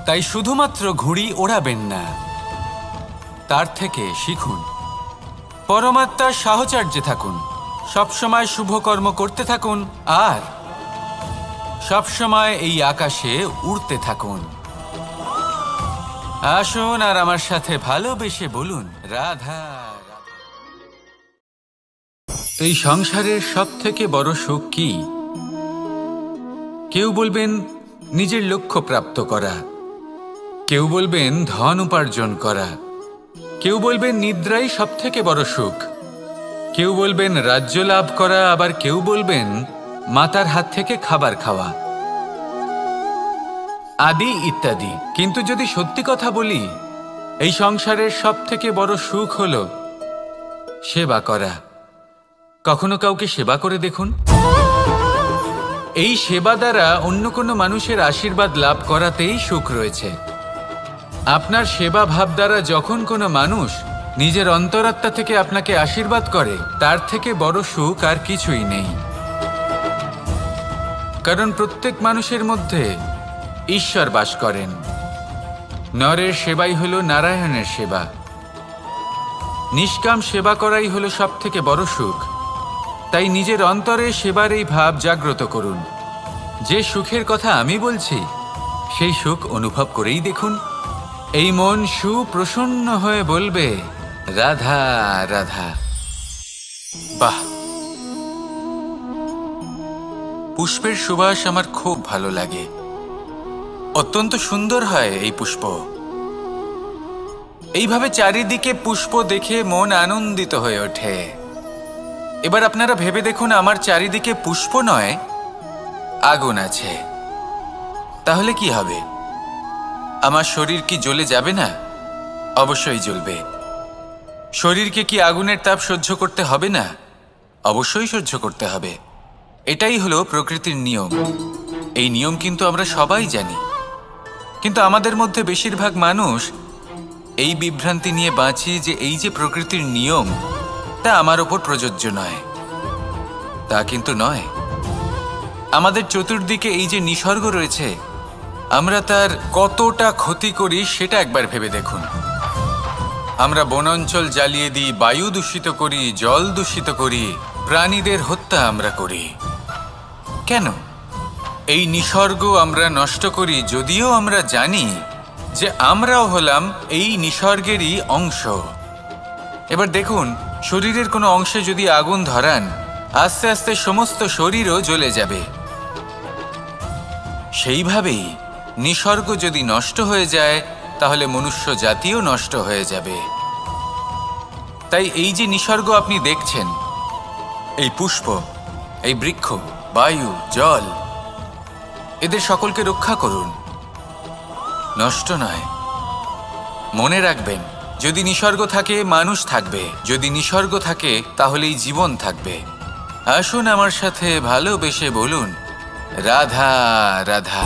Speaker 1: তাই শুধুমাত্র ঘুড়ি ওড়াবেন না, তার থেকে শিখুন, পরমাত্মার সাহচর্যে থাকুন, সবসময় শুভ কর্ম করতে থাকুন আর সবসময় এই আকাশে উড়তে থাকুন। আসুন আর আমার সাথে ভালোবেসে বলুন, রাধা রাধা। এই সংসারের সব থেকে বড় সুখ কি? কেউ বলবেন নিজের লক্ষ্য প্রাপ্ত করা, কেউ বলবেন ধন উপার্জন করা, কেউ বলবেন নিদ্রাই সব থেকে বড় সুখ, কেউ বলবেন রাজ্য লাভ করা, আবার কেউ বলবেন মাতার হাত থেকে খাবার খাওয়া, আদি ইত্যাদি। কিন্তু যদি সত্যি কথা বলি, এই সংসারের সব থেকে বড় সুখ হল সেবা করা। কখনো কাউকে সেবা করে দেখুন। এই সেবা দ্বারা অন্য কোনো মানুষের আশীর্বাদ লাভ করাতেই সুখ রয়েছে। আপনার সেবা ভাব দ্বারা যখন কোনো মানুষ নিজের অন্তরাত্মা থেকে আপনাকে আশীর্বাদ করে, তার থেকে বড় সুখ আর কিছুই নেই। কারণ প্রত্যেক মানুষের মধ্যে ঈশ্বর বাস করেন। নরের সেবাই হল নারায়ণের সেবা। নিষ্কাম সেবা করাই হলো সব থেকে বড় সুখ। তাই নিজের অন্তরে সেবার এই ভাব জাগ্রত করুন। যে সুখের কথা আমি বলছি, সেই সুখ অনুভব করেই দেখুন। এই মন সুপ্রসন্ন হয়ে বলবে, রাধা রাধা। বাহ, পুষ্পের সুবাস আমার খুব ভালো লাগে। অত্যন্ত সুন্দর হয় এই পুষ্প। এইভাবে চারিদিকে পুষ্প দেখে মন আনন্দিত হয়ে ওঠে। এবার আপনারা ভেবে দেখুন, আমার চারিদিকে পুষ্প নয়, আগুন আছে। তাহলে কি হবে? আমার শরীর কি জ্বলে যাবে না? অবশ্যই জ্বলবে। শরীরকে কি আগুনের তাপ সহ্য করতে হবে না? অবশ্যই সহ্য করতে হবে। এটাই হলো প্রকৃতির নিয়ম। এই নিয়ম কিন্তু আমরা সবাই জানি, কিন্তু আমাদের মধ্যে বেশিরভাগ মানুষ এই বিভ্রান্তি নিয়ে বাঁচি যে এই যে প্রকৃতির নিয়ম, তা আমার ওপর প্রযোজ্য নয়। তা কিন্তু নয়। আমাদের চতুর্দিকে এই যে নিসর্গ রয়েছে, আমরা তার কতটা ক্ষতি করি সেটা একবার ভেবে দেখুন। আমরা বনাঞ্চল জ্বালিয়ে দিই, বায়ু দূষিত করি, জল দূষিত করি, প্রাণীদের হত্যা আমরা করি। কেন? এই নিসর্গ আমরা নষ্ট করি, যদিও আমরা জানি যে আমরাও হলাম এই নিসর্গেরই অংশ। এবার দেখুন, শরীরের কোনো অংশে যদি আগুন ধরান, আস্তে আস্তে সমস্ত শরীরও জ্বলে যাবে। সেইভাবেই নিসর্গ যদি নষ্ট হয়ে যায়, তাহলে মনুষ্য জাতিও নষ্ট হয়ে যাবে। তাই এই যে নিসর্গ আপনি দেখছেন, এই পুষ্প, এই বৃক্ষ, বায়ু, জল, এদের সকলকে রক্ষা করুন, নষ্ট নয়। মনে রাখবেন, যদি নিসর্গ থাকে মানুষ থাকবে, যদি নিসর্গ থাকে তাহলেই জীবন থাকবে। আসুন আমার সাথে ভালোবেসে বলুন, রাধা রাধা।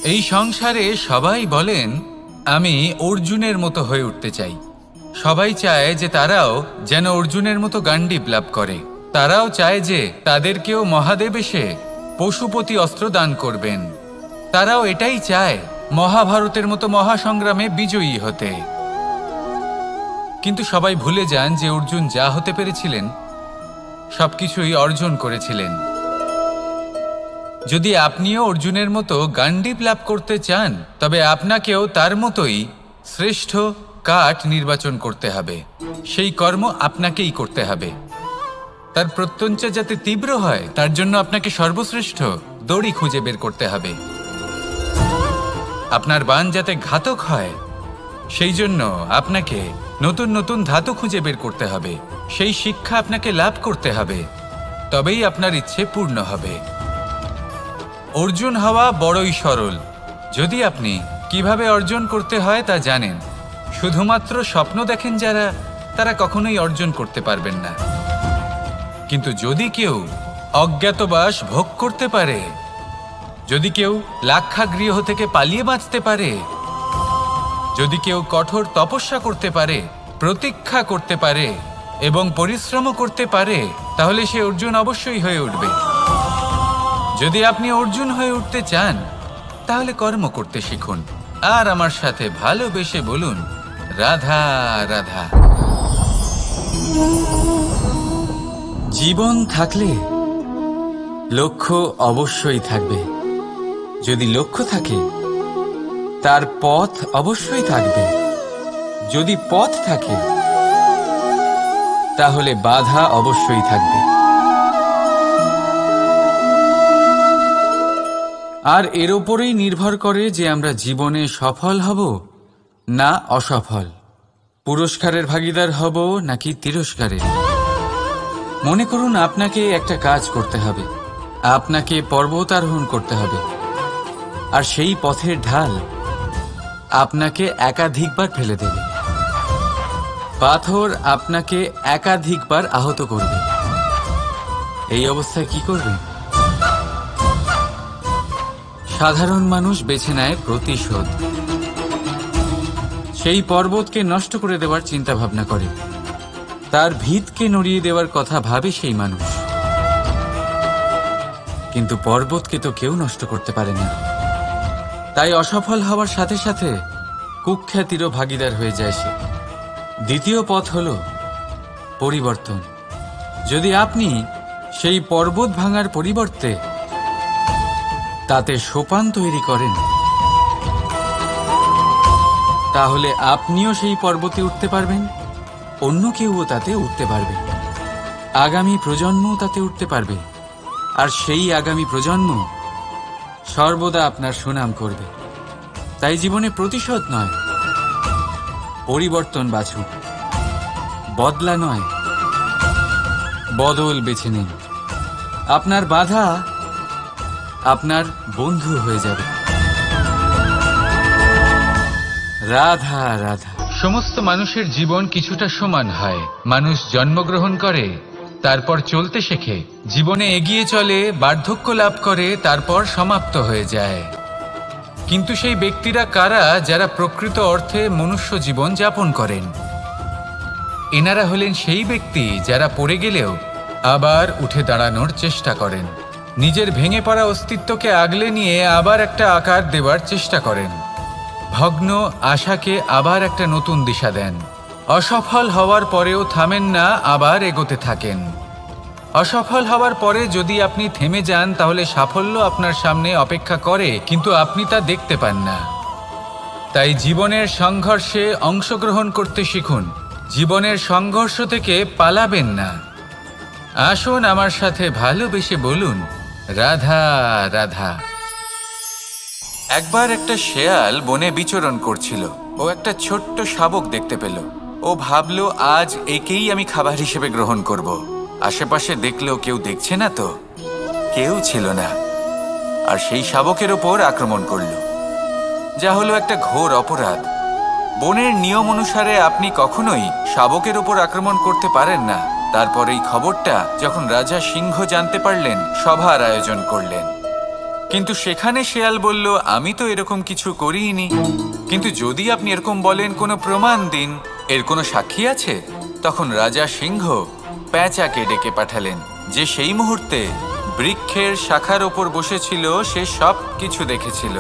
Speaker 1: এই সংসারে সবাই বলেন আমি অর্জুনের মতো হয়ে উঠতে চাই। সবাই চায় যে তারাও যেন অর্জুনের মতো গান্ডীব লাভ করে। তারাও চায় যে তাদেরকেও মহাদেব এসে পশুপতি অস্ত্র দান করবেন। তারাও এটাই চায় মহাভারতের মতো মহাসংগ্রামে বিজয়ী হতে। কিন্তু সবাই ভুলে যান যে অর্জুন যা হতে পেরেছিলেন সবকিছুই অর্জন করেছিলেন। যদি আপনিও অর্জুনের মতো গান্ডীব লাভ করতে চান তবে আপনাকেও তার মতোই শ্রেষ্ঠ কাঠ নির্বাচন করতে হবে। সেই কর্ম আপনাকেই করতে হবে। তার প্রত্যঞ্চা যাতে তীব্র হয় তার জন্য আপনাকে সর্বশ্রেষ্ঠ দড়ি খুঁজে বের করতে হবে। আপনার বাণ যাতে ঘাতক হয় সেই জন্য আপনাকে নতুন নতুন ধাতু খুঁজে বের করতে হবে। সেই শিক্ষা আপনাকে লাভ করতে হবে, তবেই আপনার ইচ্ছে পূর্ণ হবে। অর্জুন হওয়া বড়ই সরল যদি আপনি কিভাবে অর্জন করতে হয় তা জানেন। শুধুমাত্র স্বপ্ন দেখেন যারা, তারা কখনোই অর্জন করতে পারবেন না। কিন্তু যদি কেউ অজ্ঞাতবাস ভোগ করতে পারে, যদি কেউ লাক্ষাগৃহ থেকে পালিয়ে বাঁচতে পারে, যদি কেউ কঠোর তপস্যা করতে পারে, প্রতীক্ষা করতে পারে এবং পরিশ্রম করতে পারে, তাহলে সে অর্জুন অবশ্যই হয়ে উঠবে। যদি আপনি অর্জুন হয়ে উঠতে চান তাহলে কর্ম করতে শিখুন আর আমার সাথে ভালোবেসে বলুন রাধা রাধা।
Speaker 3: জীবন থাকলে লক্ষ্য অবশ্যই থাকবে। যদি লক্ষ্য থাকে তার পথ অবশ্যই থাকবে। যদি পথ থাকে তাহলে বাধা অবশ্যই থাকবে। আর এর ওপরেই নির্ভর করে যে আমরা জীবনে সফল হব না অসফল, পুরস্কারের ভাগীদার হব নাকি তিরস্কারের। মনে করুন আপনাকে একটা কাজ করতে হবে, আপনাকে পর্বত আরোহণ করতে হবে, আর সেই পথের ঢাল আপনাকে একাধিকবার ফেলে দেবে। পাথর আপনাকে একাধিকবার আহত করবে। এই অবস্থায় কি করবেন? সাধারণ মানুষ বেছে নেয় প্রতিশোধ। সেই পর্বতকে নষ্ট করে দেওয়ার চিন্তা ভাবনা করে, তার ভিতকে নড়িয়ে দেওয়ার কথা ভাবে সেই মানুষ। কিন্তু পর্বতকে তো কেউ নষ্ট করতে পারে না। তাই অসফল হওয়ার সাথে সাথে কুখ্যাতিরও ভাগীদার হয়ে যায় সে। দ্বিতীয় পথ হল পরিবর্তন। যদি আপনি সেই পর্বত ভাঙার পরিবর্তে তাতে সোপান তৈরি করেন, তাহলে আপনিও সেই পর্বতে উঠতে পারবেন, অন্য কেউও তাতে উঠতে পারবে, আগামী প্রজন্মও তাতে উঠতে পারবে, আর সেই আগামী প্রজন্ম সর্বদা আপনার সুনাম করবে। তাই জীবনে প্রতিশোধ নয়, পরিবর্তন বাছুন। বদলা নয়, বদল বেছে নিন। আপনার বাধা আপনার বন্ধু হয়ে যাবে। রাধা রাধা।
Speaker 1: সমস্ত মানুষের জীবন কিছুটা সমান হয়। মানুষ জন্মগ্রহণ করে, তারপর চলতে শেখে, জীবনে এগিয়ে চলে, বার্ধক্য লাভ করে, তারপর সমাপ্ত হয়ে যায়। কিন্তু সেই ব্যক্তিরা কারা যারা প্রকৃত অর্থে মনুষ্য জীবন যাপন করেন? এনারা হলেন সেই ব্যক্তি যারা পড়ে গেলেও আবার উঠে দাঁড়ানোর চেষ্টা করেন, নিজের ভেঙে পড়া অস্তিত্বকে আগলে নিয়ে আবার একটা আকার দেওয়ার চেষ্টা করেন, ভগ্ন আশাকে আবার একটা নতুন দিশা দেন। অসফল হওয়ার পরেও থামেন না, আবার এগোতে থাকেন। অসফল হওয়ার পরে যদি আপনি থেমে যান তাহলে সাফল্য আপনার সামনে অপেক্ষা করে, কিন্তু আপনি তা দেখতে পান না। তাই জীবনের সংঘর্ষে অংশগ্রহণ করতে শিখুন। জীবনের সংঘর্ষ থেকে পালাবেন না। আসুন আমার সাথে ভালোবেসে বলুন রাধা রাধা। একবার একটা শেয়াল বনে বিচরণ করছিল। ও একটা ছোট্ট শাবক দেখতে পেল। ও ভাবল, আজ একেই আমি খাবার হিসেবে গ্রহণ করব। আশেপাশে দেখলেও কেউ দেখছে না তো, কেউ ছিল না, আর সেই শাবকের ওপর আক্রমণ করল, যা হলো একটা ঘোর অপরাধ। বনের নিয়ম অনুসারে আপনি কখনোই শাবকের ওপর আক্রমণ করতে পারেন না। তারপর এই খবরটা যখন রাজা সিংহ জানতে পারলেন, সভার আয়োজন করলেন। কিন্তু সেখানে শেয়াল বলল, আমি তো এরকম কিছু করিনি। কিন্তু যদি আপনি এরকম বলেন, কোনো প্রমাণ দিন, এর কোনো সাক্ষী আছে? তখন রাজা সিংহ প্যাঁচাকে ডেকে পাঠালেন, যে সেই মুহূর্তে বৃক্ষের শাখার ওপর বসেছিল, সে সব কিছু দেখেছিল।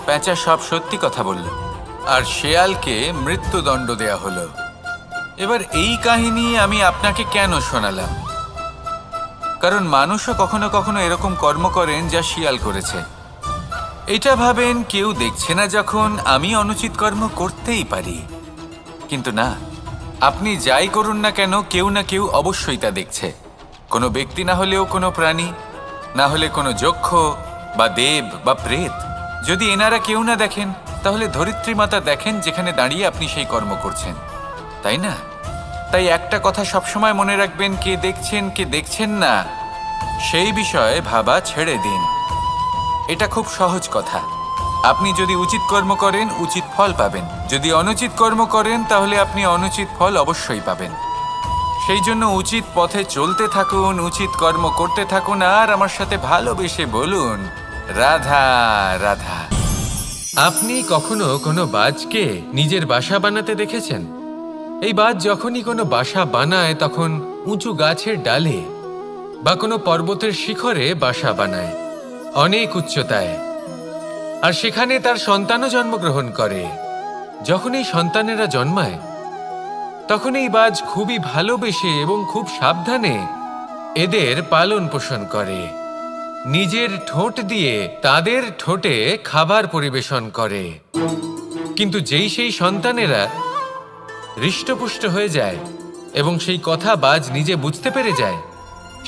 Speaker 1: প্যাঁচা সব সত্যি কথা বলল, আর শেয়ালকে মৃত্যুদণ্ড দেয়া হলো। এবার এই কাহিনী আমি আপনাকে কেন শোনালাম? কারণ মানুষও কখনো কখনো এরকম কর্ম করেন যা শিয়াল করেছে। এটা ভাবেন কেউ দেখছে না, যখন আমি অনুচিত কর্ম করতেই পারি। কিন্তু না, আপনি যাই করুন না কেন, কেউ না কেউ অবশ্যই তা দেখছে। কোনো ব্যক্তি না হলেও কোনো প্রাণী, না হলে কোনো যক্ষ বা দেব বা প্রেত। যদি এনারা কেউ না দেখেন, তাহলে ধরিত্রী মাতা দেখেন, যেখানে দাঁড়িয়ে আপনি সেই কর্ম করছেন, তাই না? তাই একটা কথা সবসময় মনে রাখবেন, কে দেখছেন কে দেখছেন না সেই বিষয়ে ভাবা ছেড়ে দিন। এটা খুব সহজ কথা। আপনি যদি উচিত কর্ম করেন, উচিত ফল পাবেন। যদি অনুচিত কর্ম করেন, তাহলে আপনি অনুচিত ফল অবশ্যই পাবেন। সেই জন্য উচিত পথে চলতে থাকুন, উচিত কর্ম করতে থাকুন, আর আমার সাথে ভালোবেসে বলুন, রাধা রাধা।
Speaker 2: আপনি কখনো কোনো বাজকে নিজের বাসা বানাতে দেখেছেন? এই বাজ যখনই কোনো বাসা বানায়, তখন উঁচু গাছের ডালে বা কোনো পর্বতের শিখরে বাসা বানায়, অনেক উচ্চতায়। আর সেখানে তার সন্তানও জন্মগ্রহণ করে। যখন এই সন্তানেরা জন্মায়, তখন এই বাজ খুবই ভালোবেসে এবং খুব সাবধানে এদের পালন পোষণ করে। নিজের ঠোঁট দিয়ে তাদের ঠোঁটে খাবার পরিবেশন করে। কিন্তু যেই সেই সন্তানেরা হৃষ্টপুষ্ট হয়ে যায় এবং সেই কথা বাজ নিজে বুঝতে পেরে যায়,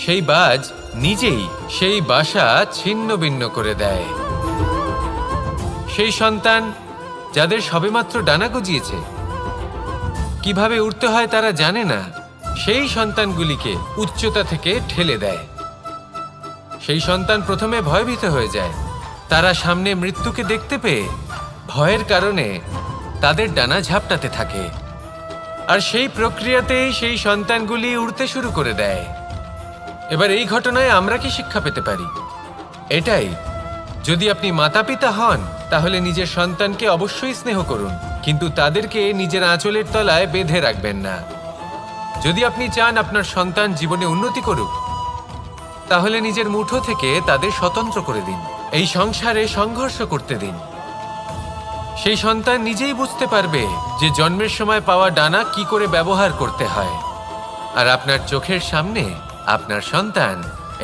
Speaker 2: সেই বাজ নিজেই সেই বাসা ছিন্ন ভিন্ন করে দেয়। সেই সন্তান যাদের সবেমাত্র ডানা গজিয়েছে, কিভাবে উড়তে হয় তারা জানে না, সেই সন্তানগুলিকে উচ্চতা থেকে ঠেলে দেয়। সেই সন্তান প্রথমে ভয়ভীত হয়ে যায়। তারা সামনে মৃত্যুকে দেখতে পেয়ে ভয়ের কারণে তাদের ডানা ঝাপটাতে থাকে। আর সেই প্রক্রিয়াতেই সেই সন্তানগুলি উড়তে শুরু করে দেয়। এবার এই ঘটনায় আমরা কি শিক্ষা পেতে পারি? এটাই, যদি আপনি মাতা পিতা হন, তাহলে নিজের সন্তানকে অবশ্যই স্নেহ করুন, কিন্তু তাদেরকে নিজের আঁচলের তলায় বেঁধে রাখবেন না। যদি আপনি চান আপনার সন্তান জীবনে উন্নতি করুক, তাহলে নিজের মুঠো থেকে তাদের স্বতন্ত্র করে দিন। এই সংসারে সংঘর্ষ করতে দিন। সেই সন্তান নিজেই বুঝতে পারবে যে জন্মের সময় পাওয়া ডানা কি করে ব্যবহার করতে হয়। আর আপনার চোখের সামনে আপনার সন্তান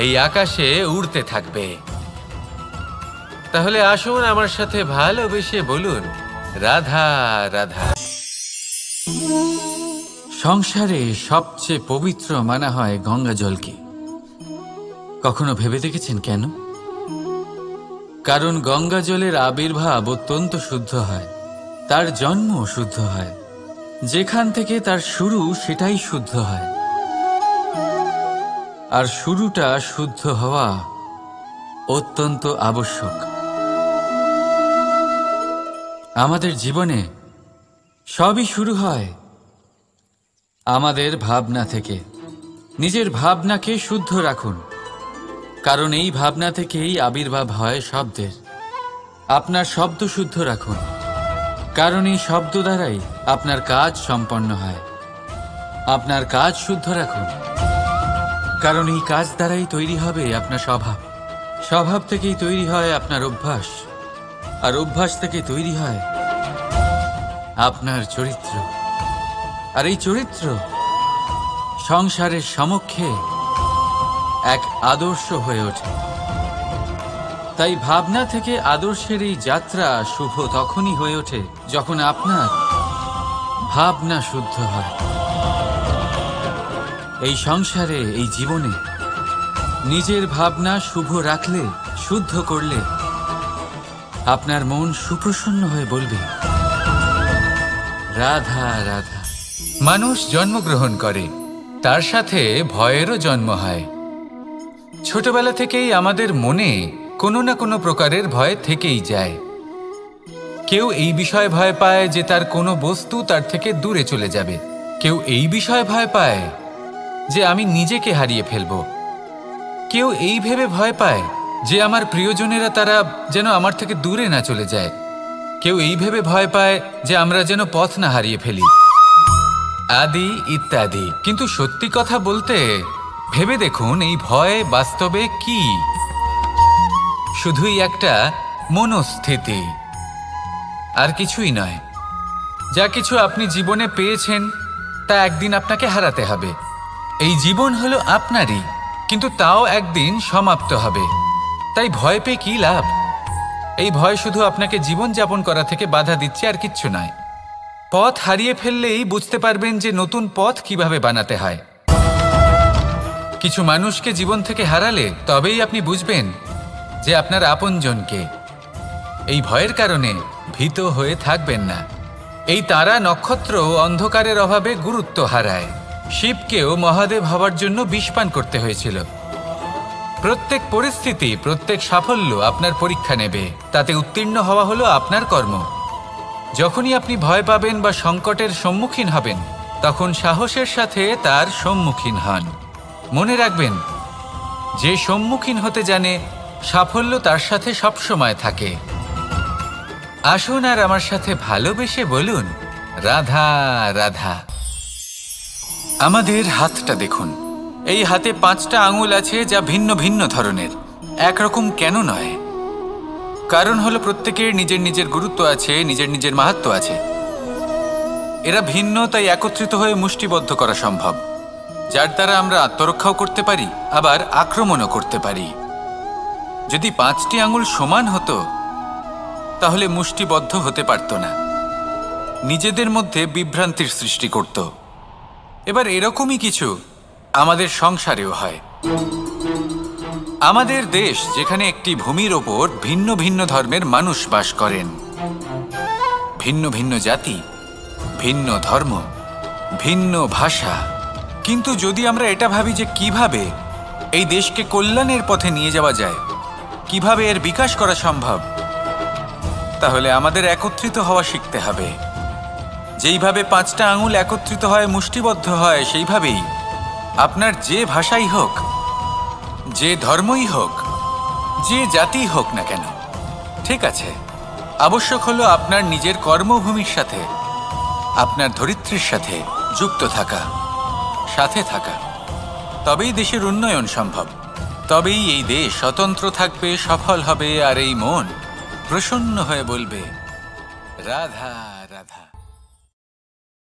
Speaker 2: এই আকাশে উড়তে থাকবে। তাহলে আসুন আমার সাথে ভালোবেসে বলুন, রাধা রাধা।
Speaker 3: সংসারে সবচেয়ে পবিত্র মানা হয় গঙ্গা জলকে। কখনো ভেবে দেখেছেন কেন? কারণ গঙ্গা জলের আবির্ভাব অত্যন্ত শুদ্ধ হয়, তার জন্ম শুদ্ধ হয়, যেখান থেকে তার শুরু সেটাই শুদ্ধ হয়। আর শুরুটা শুদ্ধ হওয়া অত্যন্ত আবশ্যক। আমাদের জীবনে সবই শুরু হয় আমাদের ভাবনা থেকে। নিজের ভাবনাকে শুদ্ধ রাখুন, কারণ এই ভাবনা থেকেই আবির্ভাব হয় শব্দের। আপনার শব্দ শুদ্ধ রাখুন, কারণ এই শব্দ দ্বারাই আপনার কাজ সম্পন্ন হয়। আপনার কাজ শুদ্ধ রাখুন, কারণ এই কাজ দ্বারাই তৈরি হবে আপনার স্বভাব। স্বভাব থেকেই তৈরি হয় আপনার অভ্যাস, আর অভ্যাস থেকে তৈরি হয় আপনার চরিত্র। আর এই চরিত্র সংসারের সমক্ষে এক আদর্শ হয়ে ওঠে। তাই ভাবনা থেকে আদর্শের এই যাত্রা শুভ তখনই হয়ে ওঠে যখন আপনার ভাবনা শুদ্ধ হয়। এই সংসারে, এই জীবনে নিজের ভাবনা শুভ রাখলে, শুদ্ধ করলে আপনার মন সুপ্রসন্ন হয়ে বলবে, রাধা রাধা।
Speaker 1: মানুষ জন্মগ্রহণ করে, তার সাথে ভয়েরও জন্ম হয়। ছোটবেলা থেকেই আমাদের মনে কোনো না কোনো প্রকারের ভয় থেকেই যায়। কেউ এই বিষয়ে ভয় পায় যে তার কোনো বস্তু তার থেকে দূরে চলে যাবে। কেউ এই বিষয়ে ভয় পায় যে আমি নিজেকে হারিয়ে ফেলব। কেউ এই ভেবে ভয় পায় যে আমার প্রিয়জনেরা তারা যেন আমার থেকে দূরে না চলে যায়। কেউ এই ভেবে ভয় পায় যে আমরা যেন পথ না হারিয়ে ফেলি, আদি ইত্যাদি। কিন্তু সত্যি কথা বলতে ভেবে দেখুন, এই ভয় বাস্তবে কি? শুধুই একটা মনস্থিতি, আর কিছুই নয়। যা কিছু আপনি জীবনে পেয়েছেন তা একদিন আপনাকে হারাতে হবে। এই জীবন হলো আপনারই, কিন্তু তাও একদিন সমাপ্ত হবে। তাই ভয় পেয়ে কি লাভ? এই ভয় শুধু আপনাকে জীবনযাপন করা থেকে বাধা দিচ্ছে, আর কিচ্ছু নয়। পথ হারিয়ে ফেললেই বুঝতে পারবেন যে নতুন পথ কিভাবে বানাতে হয়। কিছু মানুষকে জীবন থেকে হারালে তবেই আপনি বুঝবেন যে আপনার আপনজনকে। এই ভয়ের কারণে ভীত হয়ে থাকবেন না। এই তারা নক্ষত্র অন্ধকারের অভাবে গুরুত্ব হারায়। শিবকেও মহাদেব হওয়ার জন্য বিষপান করতে হয়েছিল। প্রত্যেক পরিস্থিতি, প্রত্যেক সাফল্য আপনার পরীক্ষা নেবে। তাতে উত্তীর্ণ হওয়া হলো আপনার কর্ম। যখনই আপনি ভয় পাবেন বা সংকটের সম্মুখীন হবেন, তখন সাহসের সাথে তার সম্মুখীন হন। মনে রাখবেন, যে সম্মুখীন হতে জানে সাফল্য তার সাথে সবসময় থাকে। আসুন আর আমার সাথে ভালোবেসে বলুন, রাধা রাধা। আমাদের হাতটা দেখুন। এই হাতে 5টা আঙুল আছে, যা ভিন্ন ভিন্ন ধরনের। একরকম কেন নয়? কারণ হলো প্রত্যেকের নিজের নিজের গুরুত্ব আছে, নিজের নিজের মাহাত্ম্য আছে। এরা ভিন্ন, তাই একত্রিত হয়ে মুষ্টিবদ্ধ করা সম্ভব, যার দ্বারা আমরা আত্মরক্ষাও করতে পারি, আবার আক্রমণও করতে পারি। যদি 5টি আঙুল সমান হতো তাহলে মুষ্টিবদ্ধ হতে পারত না, নিজেদের মধ্যে বিভ্রান্তির সৃষ্টি করত। এবার এরকমই কিছু আমাদের সংসারেও হয়। আমাদের দেশ, যেখানে একটি ভূমির ওপর ভিন্ন ভিন্ন ধর্মের মানুষ বাস করেন, ভিন্ন ভিন্ন জাতি, ভিন্ন ধর্ম, ভিন্ন ভাষা। কিন্তু যদি আমরা এটা ভাবি যে কিভাবে এই দেশকে কল্যাণের পথে নিয়ে যাওয়া যায়, কিভাবে এর বিকাশ করা সম্ভব, তাহলে আমাদের একত্রিত হওয়া শিখতে হবে। যেইভাবে 5টা আঙুল একত্রিত হয়, মুষ্টিবদ্ধ হয়, সেইভাবেই আপনার যে ভাষাই হোক, যে ধর্মই হোক, যে জাতি হোক না কেন, ঠিক আছে, আবশ্যক হলো আপনার নিজের কর্মভূমির সাথে, আপনার ধরিত্রীর সাথে যুক্ত থাকা, সাথে থাকা। তবেই দেশের উন্নয়ন সম্ভব। তবেই এই দেশ স্বতন্ত্র থাকবে, সফল হবে, আর এই মন প্রসন্ন হয়ে বলবে, রাধা।